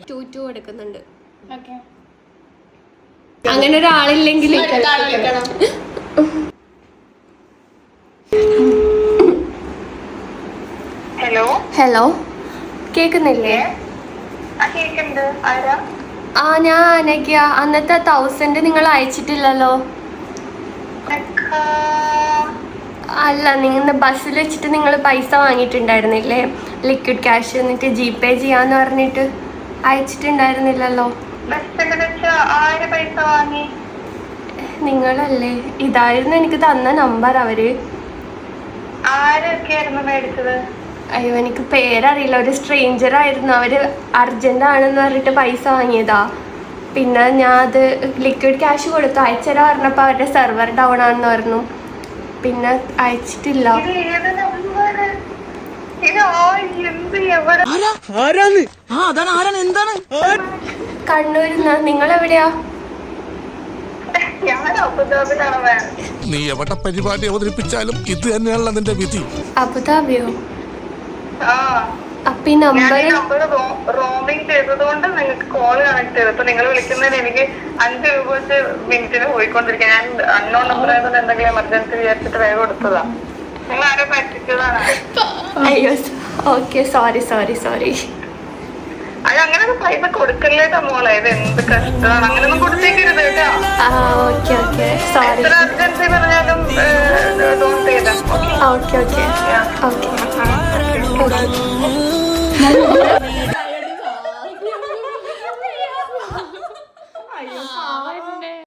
2 എടുക്കുന്നുണ്ട്. അങ്ങനെ ഒരാളില്ലെങ്കിൽ ഹലോ കേക്കുന്നില്ലേ? ഞാൻ അനഘ. അന്നത്തെ 1000 നിങ്ങൾ അയച്ചിട്ടില്ലല്ലോ. അല്ല, നിങ്ങൾ ബസ്സിൽ വെച്ചിട്ട് നിങ്ങൾ പൈസ വാങ്ങിയിട്ടുണ്ടായിരുന്നില്ലേ, ലിക്വിഡ് ക്യാഷ്, എന്നിട്ട് GPay ചെയ്യാന്ന് പറഞ്ഞിട്ട് അയച്ചിട്ടുണ്ടായിരുന്നില്ലല്ലോ. നിങ്ങളല്ലേ? ഇതായിരുന്നു എനിക്ക് തന്ന നമ്പർ. അവര് അയ്യോ, എനിക്ക് പേരറിയില്ല. ഒരു സ്ട്രേഞ്ചർ ആയിരുന്നു. അവര് അർജന്റ് ആണെന്ന് പറഞ്ഞിട്ട് പൈസ വാങ്ങിയതാ. പിന്നെ ഞാൻ അത് ലിക്വിഡ് ക്യാഷ് കൊടുത്തു. അയച്ചുതരാ പറഞ്ഞപ്പോൾ അവരുടെ സെർവർ ഡൗൺ ആണെന്ന് പറഞ്ഞു. പിന്നെ അയച്ചിട്ടില്ല. കണ്ണൂരിന്ന്. നിങ്ങൾ എവിടെയാ? നീ എവിടെ പരിപാടി അവതരിപ്പിച്ചാലും ഇത് തന്നെയാണല്ലോ നിന്റെ വിധി. അബുദാബിയോ? അപ്പൊ ഈ നമ്പർ റോമിംഗ് ചെയ്തതുകൊണ്ട് നിങ്ങൾക്ക് കോൾ കണക്ട് ചെയ്തു. അപ്പൊ നിങ്ങൾ വിളിക്കുന്നതിന് എനിക്ക് 5 രൂപ വെച്ച് മിനിറ്റിന് പോയിക്കൊണ്ടിരിക്കുക. ഞാൻ അൺനോൺ നമ്പർ ആയതുകൊണ്ട് എന്തെങ്കിലും എമർജൻസി വിചാരിച്ചിട്ട് വേഗം കൊടുത്തതാ. നിങ്ങൾ ആരോ പറ്റിച്ചതാണ്. അയ്യോ, ഓക്കെ, സോറി. അത് അങ്ങനെ പൈസ കൊടുക്കല്ലേട്ടാ മോളെ. ഇത് എന്ത് കഷ്ടമാണ്. അങ്ങനെയൊന്നും കൊടുത്തേക്കരുത് കേട്ടോ. Okay, sorry. എത്ര അർജൻസി പറഞ്ഞാലും ഡോണ്ട് ചെയ്താ. ഓക്കെ.